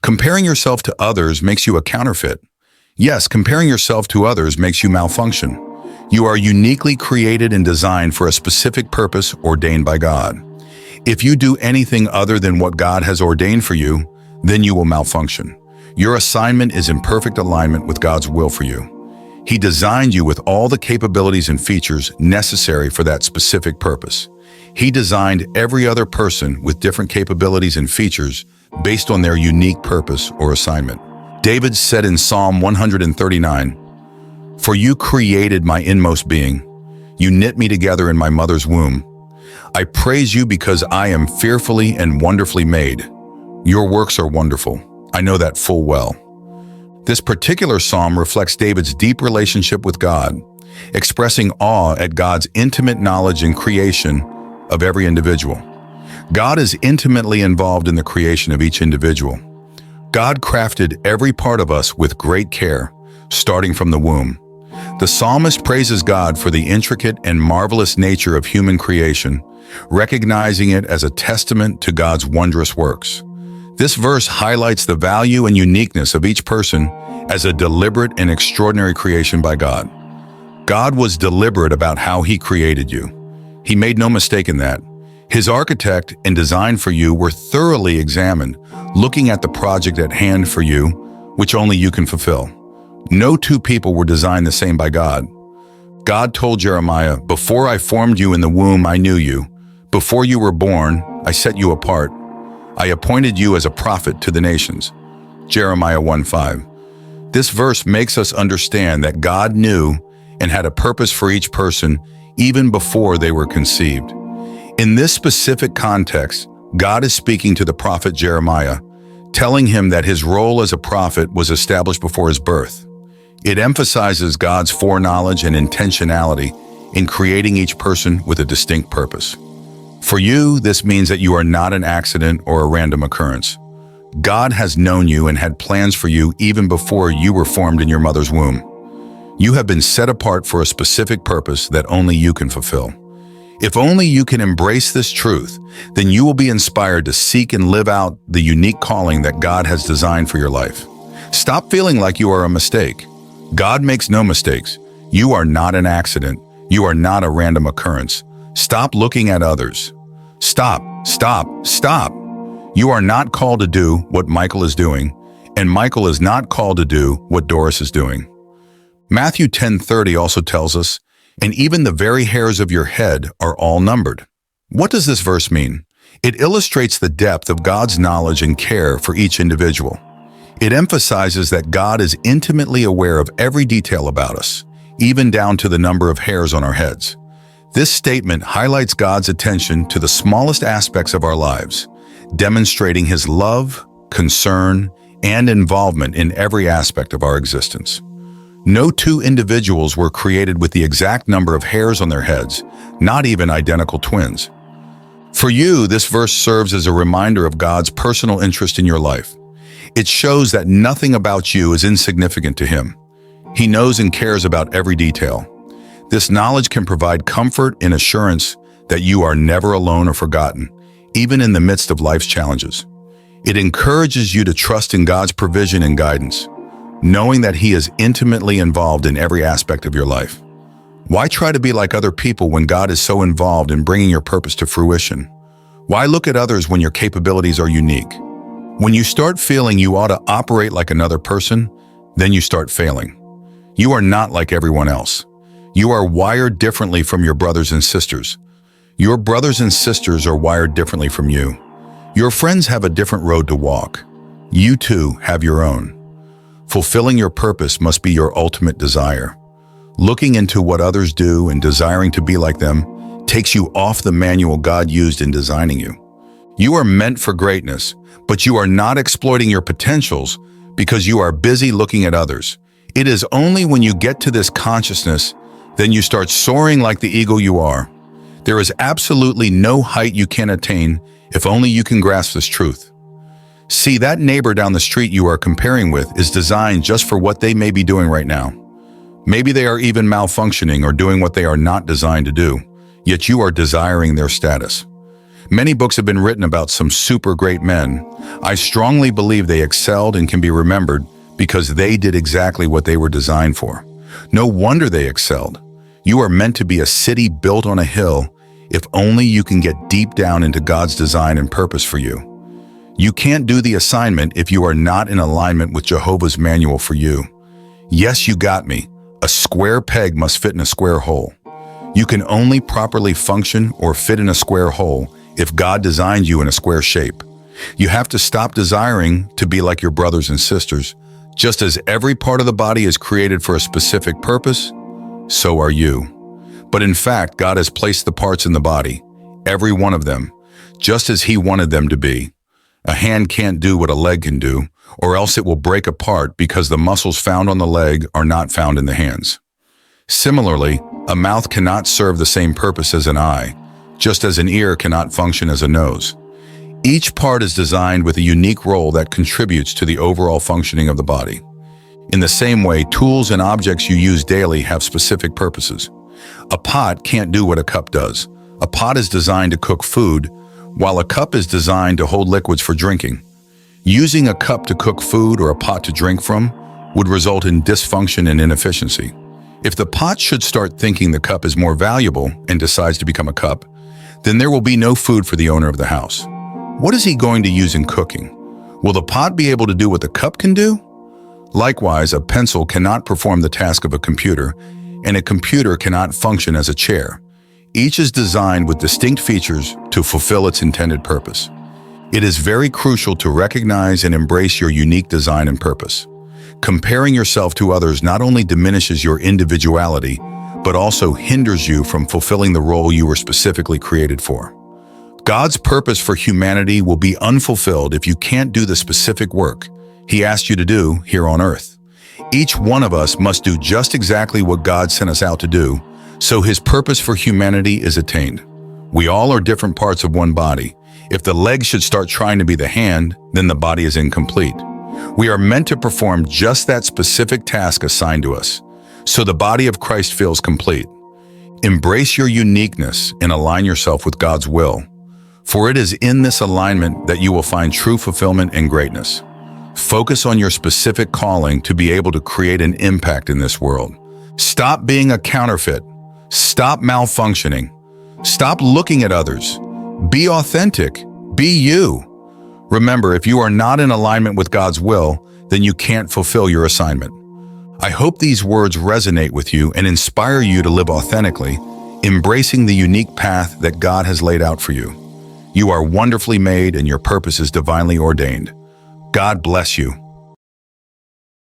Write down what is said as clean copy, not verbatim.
Comparing yourself to others makes you a counterfeit. Yes, comparing yourself to others makes you malfunction. You are uniquely created and designed for a specific purpose ordained by God. If you do anything other than what God has ordained for you, then you will malfunction. Your assignment is in perfect alignment with God's will for you. He designed you with all the capabilities and features necessary for that specific purpose. He designed every other person with different capabilities and features based on their unique purpose or assignment. David said in Psalm 139, "For you created my inmost being. You knit me together in my mother's womb. I praise you because I am fearfully and wonderfully made. Your works are wonderful. I know that full well." This particular psalm reflects David's deep relationship with God, expressing awe at God's intimate knowledge and creation of every individual. God is intimately involved in the creation of each individual. God crafted every part of us with great care, starting from the womb. The psalmist praises God for the intricate and marvelous nature of human creation, recognizing it as a testament to God's wondrous works. This verse highlights the value and uniqueness of each person as a deliberate and extraordinary creation by God. God was deliberate about how He created you. He made no mistake in that. His architect and design for you were thoroughly examined, looking at the project at hand for you, which only you can fulfill. No two people were designed the same by God. God told Jeremiah, "Before I formed you in the womb, I knew you. Before you were born, I set you apart. I appointed you as a prophet to the nations." Jeremiah 1:5. This verse makes us understand that God knew and had a purpose for each person even before they were conceived. In this specific context, God is speaking to the prophet Jeremiah, telling him that his role as a prophet was established before his birth. It emphasizes God's foreknowledge and intentionality in creating each person with a distinct purpose. For you, this means that you are not an accident or a random occurrence. God has known you and had plans for you even before you were formed in your mother's womb. You have been set apart for a specific purpose that only you can fulfill. If only you can embrace this truth, then you will be inspired to seek and live out the unique calling that God has designed for your life. Stop feeling like you are a mistake. God makes no mistakes. You are not an accident. You are not a random occurrence. Stop looking at others. Stop. You are not called to do what Michael is doing, and Michael is not called to do what Doris is doing. Matthew 10:30 also tells us, "And even the very hairs of your head are all numbered." What does this verse mean? It illustrates the depth of God's knowledge and care for each individual. It emphasizes that God is intimately aware of every detail about us, even down to the number of hairs on our heads. This statement highlights God's attention to the smallest aspects of our lives, demonstrating His love, concern, and involvement in every aspect of our existence. No two individuals were created with the exact number of hairs on their heads, not even identical twins. For you, this verse serves as a reminder of God's personal interest in your life. It shows that nothing about you is insignificant to Him. He knows and cares about every detail. This knowledge can provide comfort and assurance that you are never alone or forgotten, even in the midst of life's challenges. It encourages you to trust in God's provision and guidance, knowing that He is intimately involved in every aspect of your life. Why try to be like other people when God is so involved in bringing your purpose to fruition? Why look at others when your capabilities are unique? When you start feeling you ought to operate like another person, then you start failing. You are not like everyone else. You are wired differently from your brothers and sisters. Your brothers and sisters are wired differently from you. Your friends have a different road to walk. You too have your own. Fulfilling your purpose must be your ultimate desire. Looking into what others do and desiring to be like them takes you off the manual God used in designing you. You are meant for greatness, but you are not exploiting your potentials because you are busy looking at others. It is only when you get to this consciousness then you start soaring like the eagle you are. There is absolutely no height you can attain if only you can grasp this truth. See, that neighbor down the street you are comparing with is designed just for what they may be doing right now. Maybe they are even malfunctioning or doing what they are not designed to do, yet you are desiring their status. Many books have been written about some super great men. I strongly believe they excelled and can be remembered because they did exactly what they were designed for. No wonder they excelled. You are meant to be a city built on a hill if only you can get deep down into God's design and purpose for you. You can't do the assignment if you are not in alignment with Jehovah's manual for you. Yes, you got me. A square peg must fit in a square hole. You can only properly function or fit in a square hole if God designed you in a square shape. You have to stop desiring to be like your brothers and sisters. Just as every part of the body is created for a specific purpose, so are you. But in fact, God has placed the parts in the body, every one of them, just as He wanted them to be. A hand can't do what a leg can do, or else it will break apart because the muscles found on the leg are not found in the hands. Similarly, a mouth cannot serve the same purpose as an eye, just as an ear cannot function as a nose. Each part is designed with a unique role that contributes to the overall functioning of the body. In the same way, tools and objects you use daily have specific purposes. A pot can't do what a cup does. A pot is designed to cook food, while a cup is designed to hold liquids for drinking. Using a cup to cook food or a pot to drink from would result in dysfunction and inefficiency. If the pot should start thinking the cup is more valuable and decides to become a cup, then there will be no food for the owner of the house. What is he going to use in cooking? Will the pot be able to do what the cup can do? Likewise, a pencil cannot perform the task of a computer, and a computer cannot function as a chair. Each is designed with distinct features to fulfill its intended purpose. It is very crucial to recognize and embrace your unique design and purpose. Comparing yourself to others not only diminishes your individuality, but also hinders you from fulfilling the role you were specifically created for. God's purpose for humanity will be unfulfilled if you can't do the specific work He asked you to do here on earth. Each one of us must do just exactly what God sent us out to do, so His purpose for humanity is attained. We all are different parts of one body. If the leg should start trying to be the hand, then the body is incomplete. We are meant to perform just that specific task assigned to us, so the body of Christ feels complete. Embrace your uniqueness and align yourself with God's will, for it is in this alignment that you will find true fulfillment and greatness. Focus on your specific calling to be able to create an impact in this world. Stop being a counterfeit. Stop malfunctioning. Stop looking at others. Be authentic. Be you. Remember, if you are not in alignment with God's will, then you can't fulfill your assignment. I hope these words resonate with you and inspire you to live authentically, embracing the unique path that God has laid out for you. You are wonderfully made and your purpose is divinely ordained. God bless you.